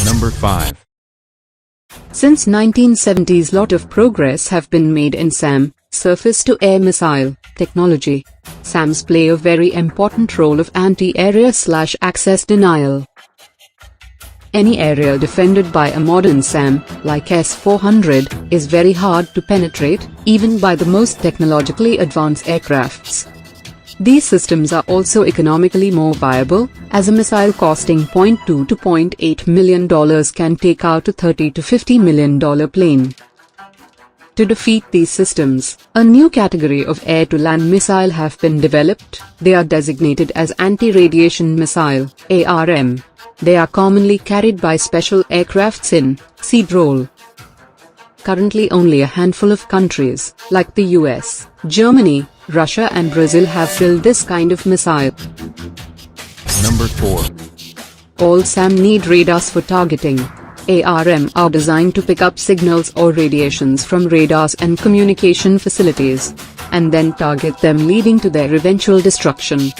Number 5. Since 1970s, lot of progress have been made in SAM, surface-to-air missile, technology. SAMs play a very important role of anti-area/access denial. Any area defended by a modern SAM, like S-400, is very hard to penetrate, even by the most technologically advanced aircrafts. These systems are also economically more viable, as a missile costing $0.2 to $0.8 million can take out a $30 to $50 million plane. To defeat these systems, a new category of air-to-land missile have been developed. They are designated as anti-radiation missile, ARM. They are commonly carried by special aircrafts in seed role. Currently only a handful of countries, like the US, Germany, Russia and Brazil have built this kind of missile. Number 4. All SAM need radars for targeting. ARM are designed to pick up signals or radiations from radars and communication facilities, and then target them, leading to their eventual destruction.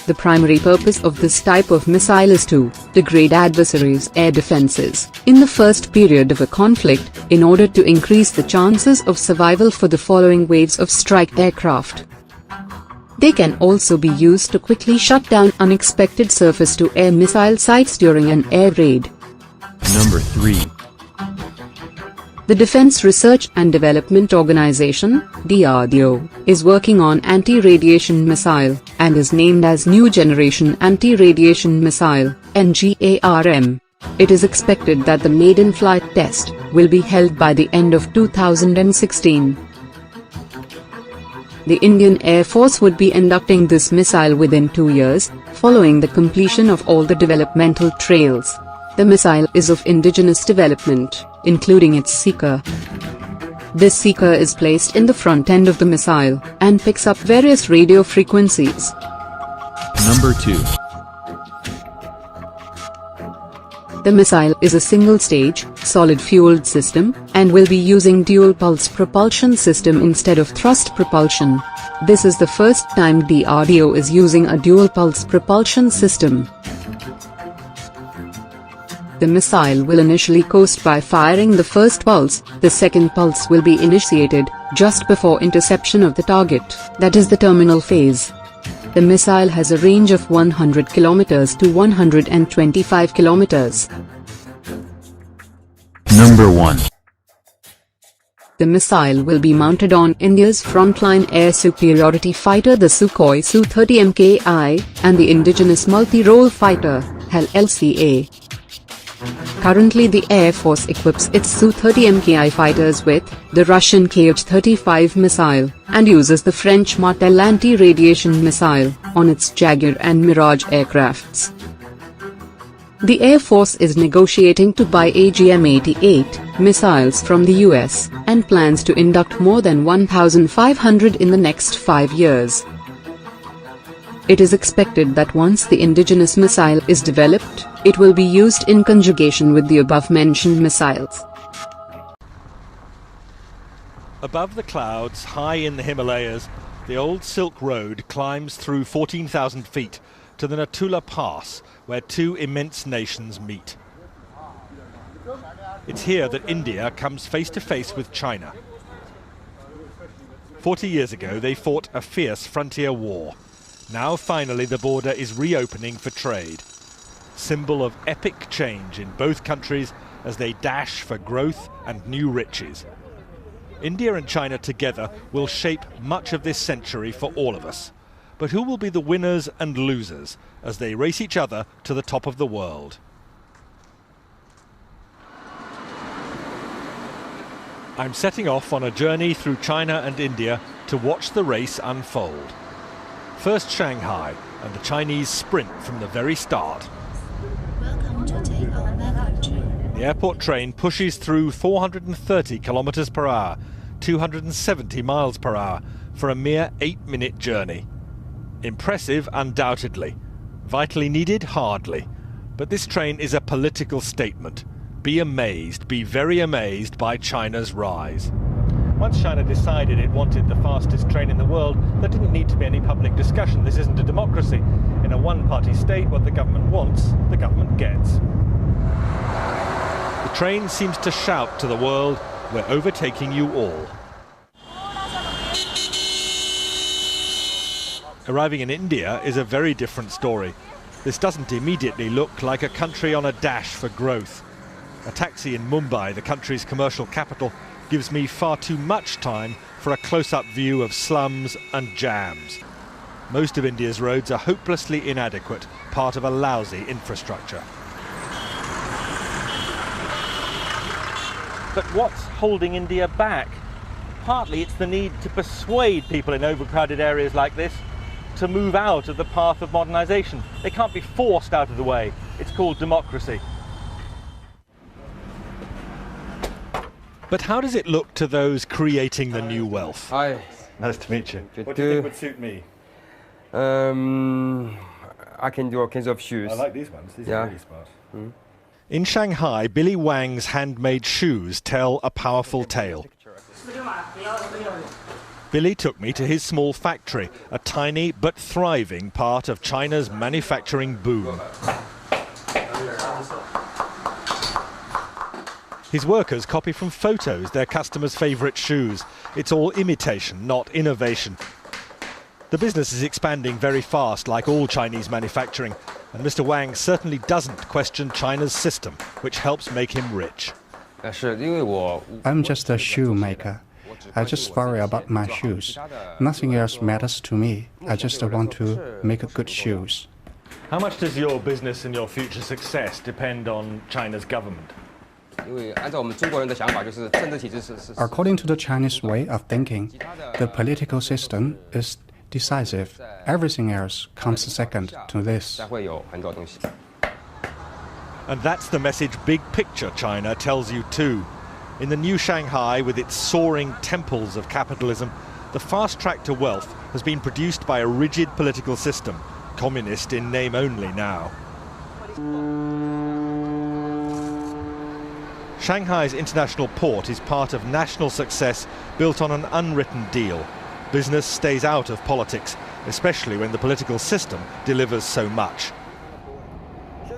The primary purpose of this type of missile is to degrade adversaries' air defenses in the first period of a conflict, in order to increase the chances of survival for the following waves of strike aircraft. They can also be used to quickly shut down unexpected surface-to-air missile sites during an air raid. Number 3. The Defense Research and Development Organization, DRDO, is working on anti-radiation missile, and is named as New Generation Anti-Radiation Missile, NGARM. It is expected that the maiden flight test will be held by the end of 2016. The Indian Air Force would be inducting this missile within 2 years, following the completion of all the developmental trails. The missile is of indigenous development, including its seeker. This seeker is placed in the front end of the missile, and picks up various radio frequencies. Number 2. The missile is a single-stage, solid-fueled system, and will be using dual-pulse propulsion system instead of thrust propulsion. This is the first time DRDO is using a dual-pulse propulsion system. The missile will initially coast by firing the first pulse. The second pulse will be initiated just before interception of the target, that is the terminal phase. The missile has a range of 100 km to 125 km. Number 1. The missile will be mounted on India's frontline air superiority fighter, the Sukhoi Su-30 Mki, and the indigenous multi-role fighter, HAL-LCA. Currently the Air Force equips its Su-30 Mki fighters with the Russian Kh-35 missile, and uses the French Martel anti-radiation missile on its Jaguar and Mirage aircrafts. The Air Force is negotiating to buy AGM-88 missiles from the US, and plans to induct more than 1,500 in the next 5 years. It is expected that once the indigenous missile is developed, it will be used in conjugation with the above-mentioned missiles. Above the clouds, high in the Himalayas, the old Silk Road climbs through 14,000 feet to the Natula Pass, where two immense nations meet. It's here that India comes face to face with China. 40 years ago, they fought a fierce frontier war. Now finally the border is reopening for trade. Symbol of epic change in both countries as they dash for growth and new riches. India and China together will shape much of this century for all of us. But who will be the winners and losers as they race each other to the top of the world? I'm setting off on a journey through China and India to watch the race unfold. First Shanghai, and the Chinese sprint from the very start. Welcome to take our baggage. The airport train pushes through 430 kilometers per hour, 270 miles per hour, for a mere 8-minute journey. Impressive, undoubtedly. Vitally needed, hardly. But this train is a political statement. Be amazed, be very amazed by China's rise. Once China decided it wanted the fastest train in the world, there didn't need to be any public discussion. This isn't a democracy. In a one-party state, what the government wants, the government gets. The train seems to shout to the world, "We're overtaking you all." Arriving in India is a very different story. This doesn't immediately look like a country on a dash for growth. A taxi in Mumbai, the country's commercial capital, gives me far too much time for a close-up view of slums and jams. Most of India's roads are hopelessly inadequate, part of a lousy infrastructure. But what's holding India back? Partly it's the need to persuade people in overcrowded areas like this to move out of the path of modernisation. They can't be forced out of the way. It's called democracy. But how does it look to those creating the new wealth? Hi. Nice to meet you. Good What do you think to- would suit me? I can do all kinds of shoes. I like these ones. These Yeah. are really smart. In Shanghai, Billy Wang's handmade shoes tell a powerful tale. Billy took me to his small factory, a tiny but thriving part of China's manufacturing boom. His workers copy from photos their customers' favourite shoes. It's all imitation, not innovation. The business is expanding very fast, like all Chinese manufacturing, and Mr. Wang certainly doesn't question China's system, which helps make him rich. I'm just a shoemaker. I just worry about my shoes. Nothing else matters to me. I just want to make good shoes. How much does your business and your future success depend on China's government? According to the Chinese way of thinking, the political system is decisive. Everything else comes second to this. And that's the message big picture China tells you too. In the new Shanghai, with its soaring temples of capitalism, the fast track to wealth has been produced by a rigid political system, communist in name only now. Shanghai's international port is part of national success built on an unwritten deal. Business stays out of politics, especially when the political system delivers so much.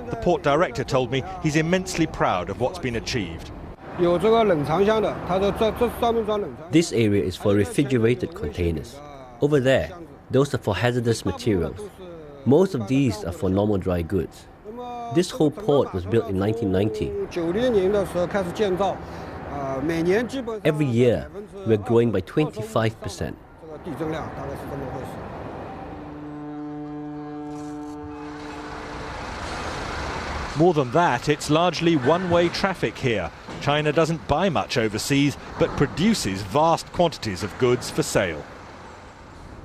The port director told me he's immensely proud of what's been achieved. This area is for refrigerated containers. Over there, those are for hazardous materials. Most of these are for normal dry goods. This whole port was built in 1990. Every year, we're growing by 25%. More than that, it's largely one-way traffic here. China doesn't buy much overseas, but produces vast quantities of goods for sale.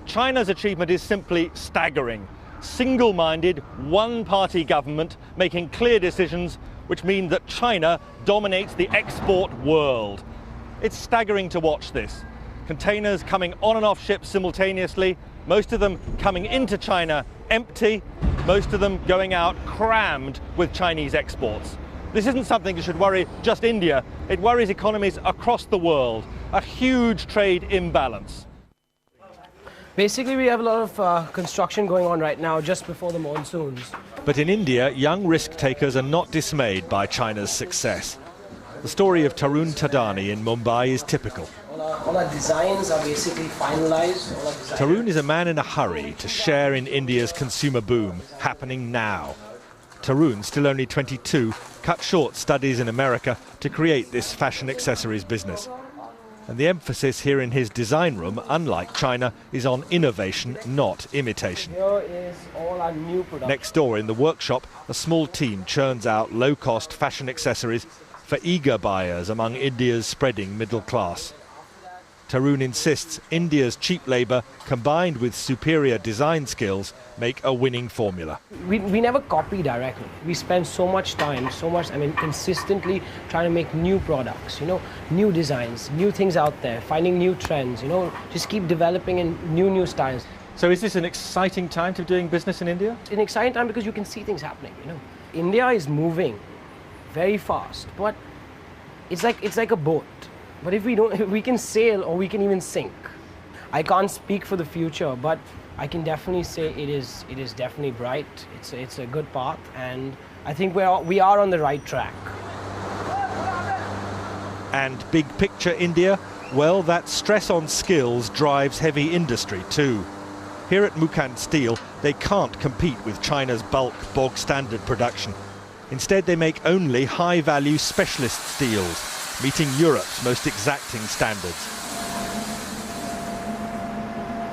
China's achievement is simply staggering. Single-minded, one-party government making clear decisions which mean that China dominates the export world. It's staggering to watch this. Containers coming on and off ships simultaneously, most of them coming into China empty, most of them going out crammed with Chinese exports. This isn't something that should worry just India, it worries economies across the world. A huge trade imbalance. Basically, we have a lot of construction going on right now just before the monsoons. But in India, young risk-takers are not dismayed by China's success. The story of Tarun Tadani in Mumbai is typical. All our designs are basically finalized. Tarun is a man in a hurry to share in India's consumer boom, happening now. Tarun, still only 22, cut short studies in America to create this fashion accessories business. And the emphasis here in his design room, unlike China, is on innovation, not imitation. Here is all our new production. Next door in the workshop, a small team churns out low-cost fashion accessories for eager buyers among India's spreading middle class. Tarun insists India's cheap labour, combined with superior design skills, make a winning formula. We never copy directly. We spend so much time, consistently trying to make new products, new designs, new things out there, finding new trends, just keep developing in new styles. So is this an exciting time to be doing business in India? It's an exciting time because you can see things happening, India is moving very fast, but it's like a boat. But if we can sail or we can even sink. I can't speak for the future, but I can definitely say it is definitely bright. It's a good path, and I think we are on the right track. And big picture India? Well, that stress on skills drives heavy industry too. Here at Mukand Steel, they can't compete with China's bulk bog standard production. Instead, they make only high-value specialist steels, meeting Europe's most exacting standards.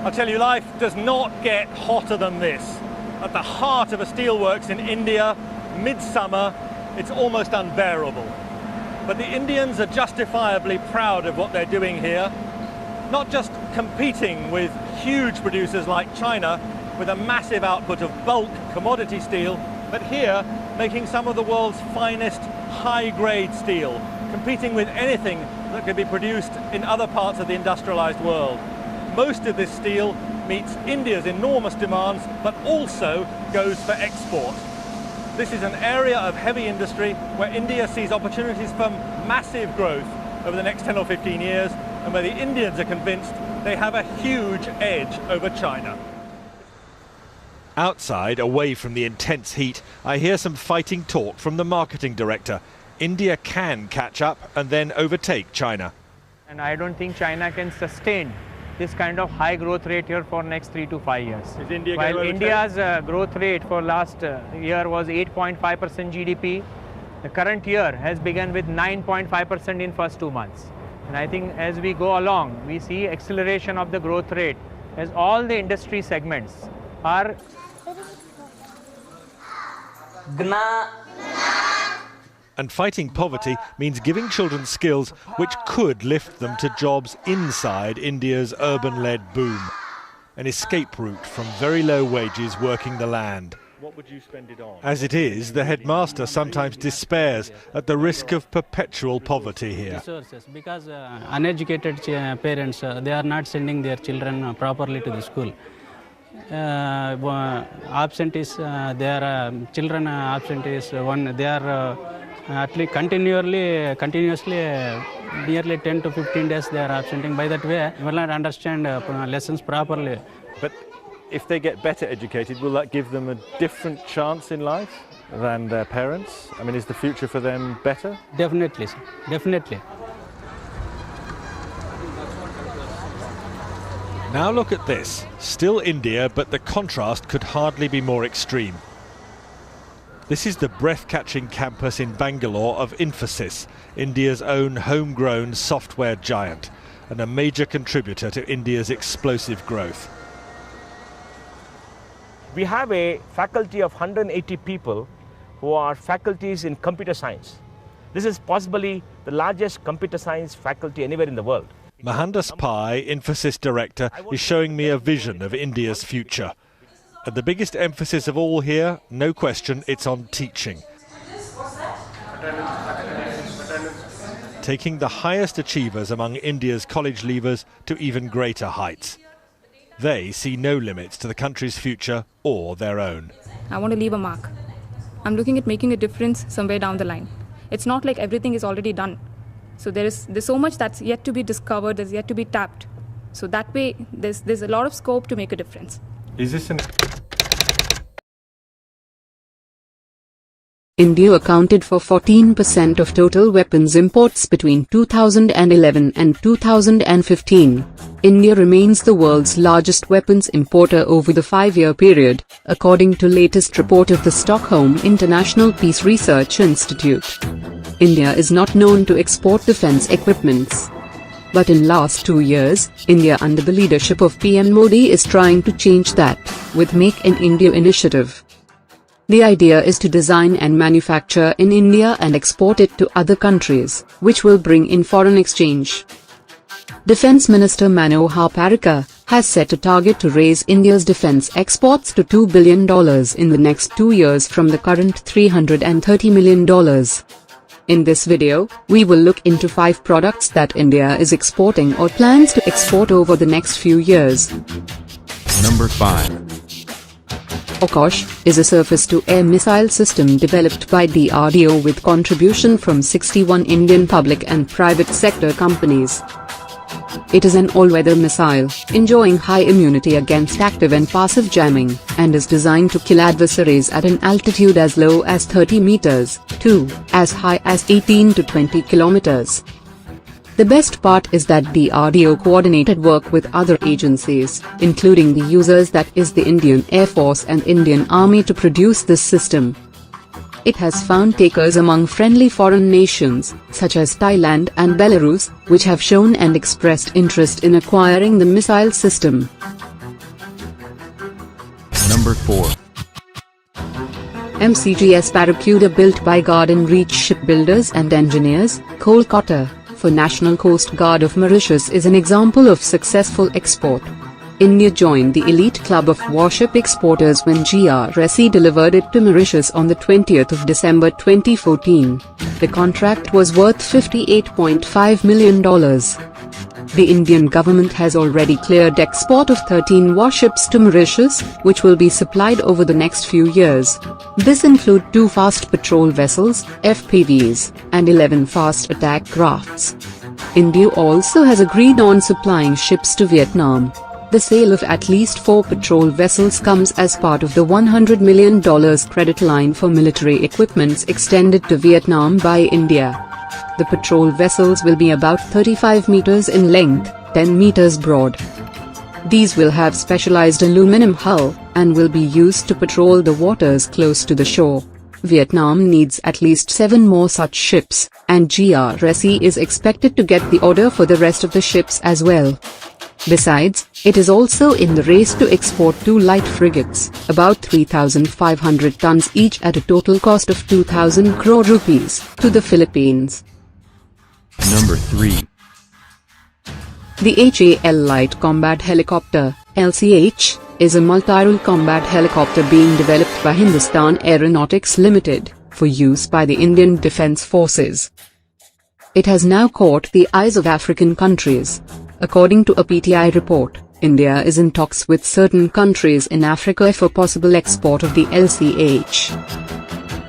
I'll tell you, life does not get hotter than this. At the heart of a steelworks in India, midsummer, it's almost unbearable. But the Indians are justifiably proud of what they're doing here, not just competing with huge producers like China with a massive output of bulk commodity steel, but here making some of the world's finest high-grade steel, competing with anything that could be produced in other parts of the industrialized world. Most of this steel meets India's enormous demands, but also goes for export. This is an area of heavy industry where India sees opportunities for massive growth over the next 10 or 15 years, and where the Indians are convinced they have a huge edge over China. Outside, away from the intense heat, I hear some fighting talk from the marketing director. India can catch up and then overtake China. And I don't think China can sustain this kind of high growth rate here for next 3 to 5 years. Is India While going to India's growth rate for last year was 8.5% GDP, the current year has begun with 9.5% in first 2 months. And I think as we go along, we see acceleration of the growth rate as all the industry segments are And fighting poverty means giving children skills which could lift them to jobs inside India's urban-led boom. An escape route from very low wages working the land. What would you spend it on? As it is, the headmaster sometimes despairs at the risk of perpetual poverty here. Resources, because uneducated parents, they are not sending their children properly to the school. Absentees, their children absentees, they are at least continuously nearly 10 to 15 days they are absenting. By that way, will not understand lessons properly. But if they get better educated, will that give them a different chance in life than their parents? I mean, is the future for them better? Definitely, sir. Definitely. Now look at this. Still India, but the contrast could hardly be more extreme. This is the breath-catching campus in Bangalore of Infosys, India's own homegrown software giant, and a major contributor to India's explosive growth. We have a faculty of 180 people who are faculties in computer science. This is possibly the largest computer science faculty anywhere in the world. Mohandas Pai, Infosys director, is showing me a vision of India's future. And the biggest emphasis of all here, no question, it's on teaching. Taking the highest achievers among India's college leavers to even greater heights. They see no limits to the country's future or their own. I want to leave a mark. I'm looking at making a difference somewhere down the line. It's not like everything is already done. So there's so much that's yet to be discovered, that's yet to be tapped. So that way, there's a lot of scope to make a difference. Is this an... India accounted for 14% of total weapons imports between 2011 and 2015. India remains the world's largest weapons importer over the 5-year period, according to latest report of the Stockholm International Peace Research Institute. India is not known to export defense equipments. But in last 2 years, India under the leadership of PM Modi is trying to change that, with Make in India initiative. The idea is to design and manufacture in India and export it to other countries, which will bring in foreign exchange. Defense Minister Manohar Parrikar has set a target to raise India's defense exports to $2 billion in the next 2 years from the current $330 million. In this video, we will look into 5 products that India is exporting or plans to export over the next few years. Number 5. Akash is a surface-to-air missile system developed by DRDO with contribution from 61 Indian public and private sector companies. It is an all-weather missile, enjoying high immunity against active and passive jamming, and is designed to kill adversaries at an altitude as low as 30 meters, to as high as 18 to 20 kilometers. The best part is that DRDO coordinated work with other agencies, including the users, that is the Indian Air Force and Indian Army, to produce this system. It has found takers among friendly foreign nations, such as Thailand and Belarus, which have shown and expressed interest in acquiring the missile system. Number 4. MCGS Barracuda, built by Garden Reach Shipbuilders and Engineers, Kolkata, for National Coast Guard of Mauritius, is an example of successful export. India joined the elite club of warship exporters when GRSE delivered it to Mauritius on the 20th of December 2014. The contract was worth $58.5 million. The Indian government has already cleared export of 13 warships to Mauritius, which will be supplied over the next few years. This include 2 fast patrol vessels, FPVs, and 11 fast attack crafts. India also has agreed on supplying ships to Vietnam. The sale of at least 4 patrol vessels comes as part of the $100 million credit line for military equipments extended to Vietnam by India. The patrol vessels will be about 35 meters in length, 10 meters broad. These will have specialized aluminum hull, and will be used to patrol the waters close to the shore. Vietnam needs at least 7 more such ships, and GRSE is expected to get the order for the rest of the ships as well. Besides, it is also in the race to export 2 light frigates, about 3,500 tons each at a total cost of 2,000 crore rupees, to the Philippines. Number 3. The HAL Light Combat Helicopter, LCH, is a multi-role combat helicopter being developed by Hindustan Aeronautics Limited, for use by the Indian Defence Forces. It has now caught the eyes of African countries. According to a PTI report, India is in talks with certain countries in Africa for possible export of the LCH.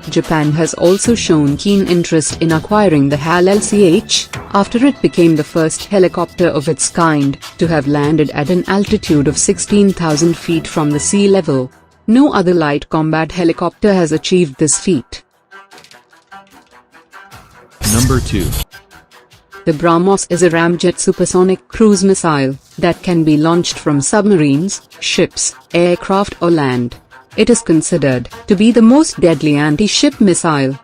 Japan has also shown keen interest in acquiring the HAL LCH, after it became the first helicopter of its kind to have landed at an altitude of 16,000 feet from the sea level. No other light combat helicopter has achieved this feat. Number 2. The BrahMos is a ramjet supersonic cruise missile that can be launched from submarines, ships, aircraft or land. It is considered to be the most deadly anti-ship missile.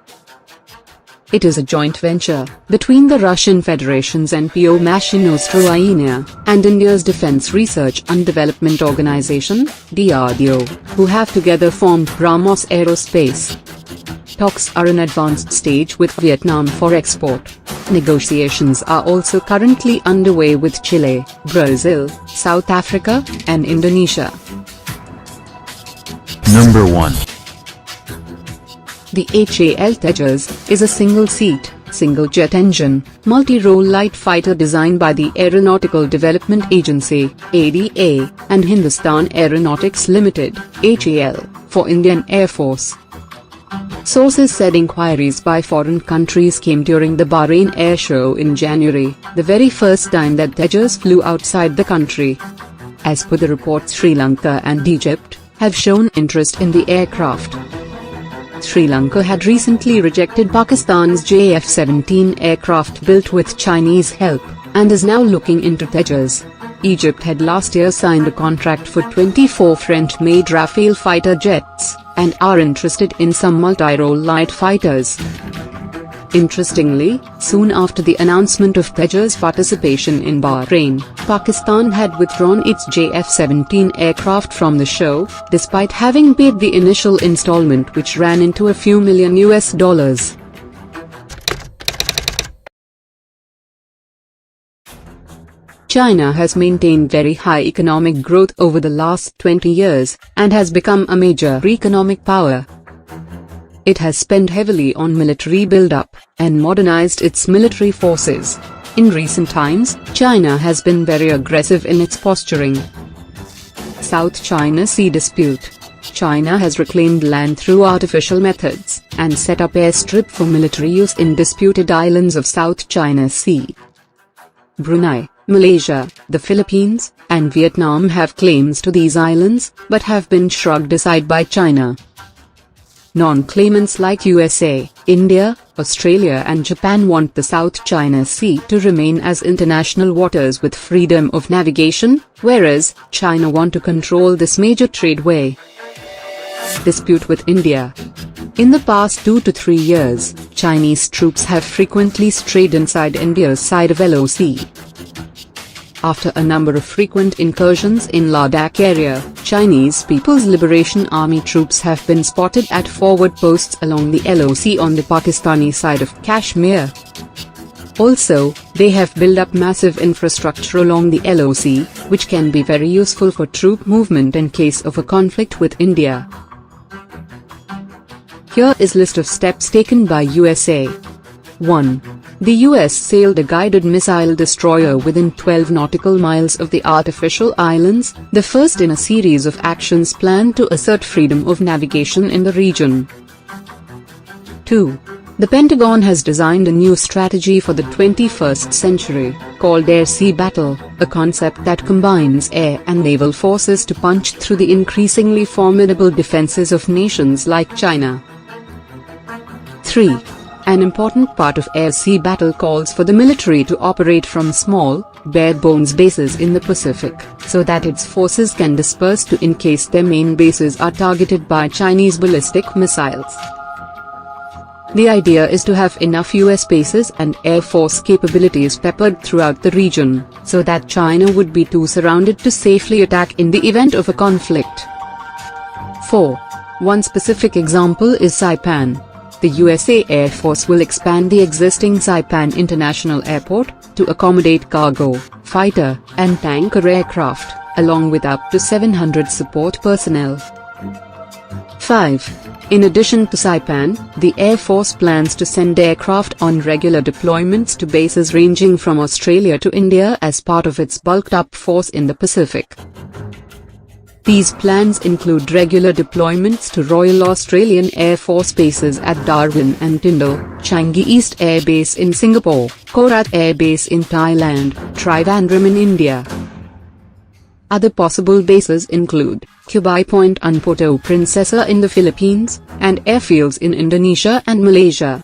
It is a joint venture between the Russian Federation's NPO Mashinostroyenia and India's Defence Research and Development Organization, DRDO, who have together formed BrahMos Aerospace. Talks are in advanced stage with Vietnam for export. Negotiations are also currently underway with Chile, Brazil, South Africa, and Indonesia. Number 1. The HAL Tejas is a single-seat, single-jet engine, multi-role light fighter designed by the Aeronautical Development Agency, ADA, and Hindustan Aeronautics Limited, HAL, for Indian Air Force. Sources said inquiries by foreign countries came during the Bahrain Air Show in January, the very first time that Tejas flew outside the country. As per the report, Sri Lanka and Egypt have shown interest in the aircraft. Sri Lanka had recently rejected Pakistan's JF-17 aircraft built with Chinese help, and is now looking into Tejas. Egypt had last year signed a contract for 24 French-made Rafale fighter jets, and are interested in some multi-role light fighters. Interestingly, soon after the announcement of Tejas' participation in Bahrain, Pakistan had withdrawn its JF-17 aircraft from the show, despite having paid the initial installment, which ran into a few million $. China has maintained very high economic growth over the last 20 years, and has become a major economic power. It has spent heavily on military build-up, and modernized its military forces. In recent times, China has been very aggressive in its posturing. South China Sea dispute. China has reclaimed land through artificial methods, and set up airstrip for military use in disputed islands of South China Sea. Brunei. Malaysia, the Philippines, and Vietnam have claims to these islands, but have been shrugged aside by China. Non-claimants like USA, India, Australia and Japan want the South China Sea to remain as international waters with freedom of navigation, whereas China want to control this major tradeway. Dispute with India. In the past 2 to 3 years, Chinese troops have frequently strayed inside India's side of LOC. After a number of frequent incursions in Ladakh area, Chinese People's Liberation Army troops have been spotted at forward posts along the LOC on the Pakistani side of Kashmir. Also, they have built up massive infrastructure along the LOC, which can be very useful for troop movement in case of a conflict with India. Here is list of steps taken by USA. 1. The US sailed a guided missile destroyer within 12 nautical miles of the artificial islands, the first in a series of actions planned to assert freedom of navigation in the region. 2. The Pentagon has designed a new strategy for the 21st century, called Air-Sea Battle, a concept that combines air and naval forces to punch through the increasingly formidable defenses of nations like China. 3. An important part of air-sea battle calls for the military to operate from small, bare-bones bases in the Pacific, so that its forces can disperse to in case their main bases are targeted by Chinese ballistic missiles. The idea is to have enough US bases and Air Force capabilities peppered throughout the region, so that China would be too surrounded to safely attack in the event of a conflict. 4. One specific example is Saipan. The USA Air Force will expand the existing Saipan International Airport to accommodate cargo, fighter, and tanker aircraft, along with up to 700 support personnel. 5. In addition to Saipan, the Air Force plans to send aircraft on regular deployments to bases ranging from Australia to India as part of its bulked-up force in the Pacific. These plans include regular deployments to Royal Australian Air Force bases at Darwin and Tyndall, Changi East Air Base in Singapore, Korat Air Base in Thailand, Trivandrum in India. Other possible bases include Kubai Point and Puerto Princesa in the Philippines, and airfields in Indonesia and Malaysia.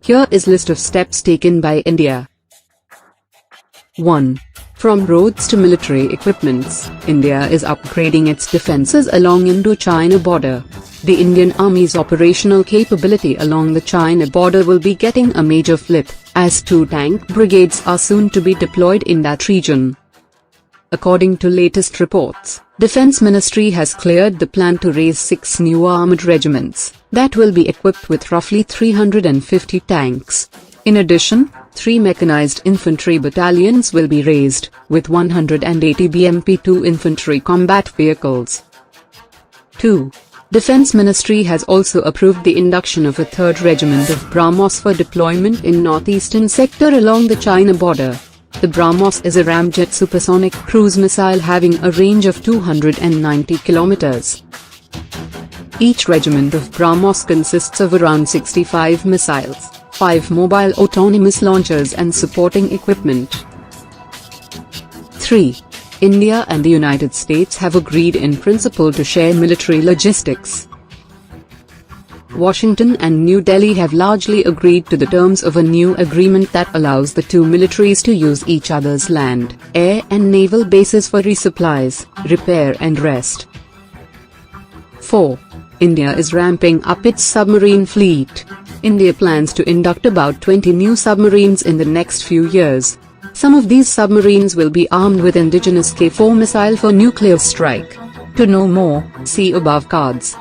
Here is list of steps taken by India. 1. From roads to military equipments, India is upgrading its defenses along Indo-China border. The Indian Army's operational capability along the China border will be getting a major flip, as 2 tank brigades are soon to be deployed in that region. According to latest reports, Defense Ministry has cleared the plan to raise 6 new armored regiments, that will be equipped with roughly 350 tanks. In addition, 3 mechanized infantry battalions will be raised, with 180 BMP-2 infantry combat vehicles. 2. Defense Ministry has also approved the induction of a 3rd regiment of BrahMos for deployment in northeastern sector along the China border. The BrahMos is a ramjet supersonic cruise missile having a range of 290 kilometers. Each regiment of BrahMos consists of around 65 missiles, 5 mobile autonomous launchers and supporting equipment. 3. India and the United States have agreed in principle to share military logistics. Washington and New Delhi have largely agreed to the terms of a new agreement that allows the 2 militaries to use each other's land, air and naval bases for resupplies, repair and rest. 4. India is ramping up its submarine fleet. India plans to induct about 20 new submarines in the next few years. Some of these submarines will be armed with indigenous K-4 missile for nuclear strike. To know more, see above cards.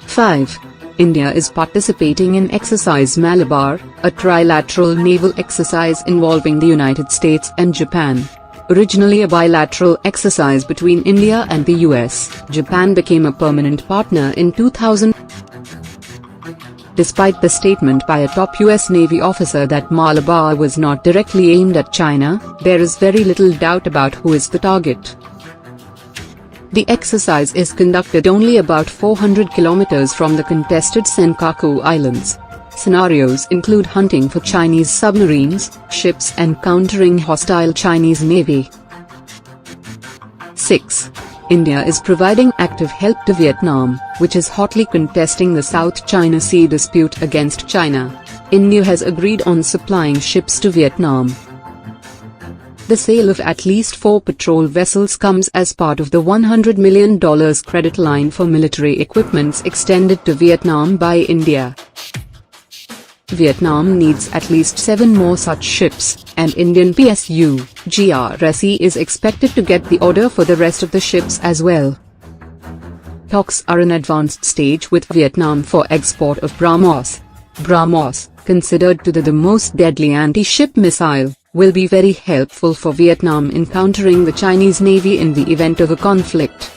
5. India is participating in Exercise Malabar, a trilateral naval exercise involving the United States and Japan. Originally a bilateral exercise between India and the US, Japan became a permanent partner in 2000. Despite the statement by a top US Navy officer that Malabar was not directly aimed at China, there is very little doubt about who is the target. The exercise is conducted only about 400 kilometers from the contested Senkaku Islands. Scenarios include hunting for Chinese submarines, ships and countering hostile Chinese navy. 6. India is providing active help to Vietnam, which is hotly contesting the South China Sea dispute against China. India has agreed on supplying ships to Vietnam. The sale of at least 4 patrol vessels comes as part of the $100 million credit line for military equipments extended to Vietnam by India. Vietnam needs at least 7 more such ships, and Indian PSU, GRSE is expected to get the order for the rest of the ships as well. Talks are in advanced stage with Vietnam for export of BrahMos. BrahMos, considered to be the most deadly anti-ship missile, will be very helpful for Vietnam in countering the Chinese Navy in the event of a conflict.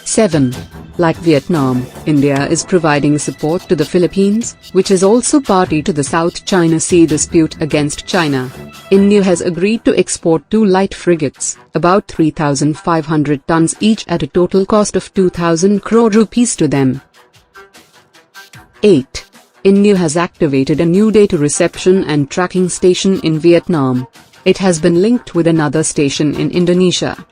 7. Like Vietnam, India is providing support to the Philippines, which is also party to the South China Sea dispute against China. India has agreed to export 2 light frigates, about 3,500 tons each at a total cost of 2,000 crore rupees to them. 8. India has activated a new data reception and tracking station in Vietnam. It has been linked with another station in Indonesia.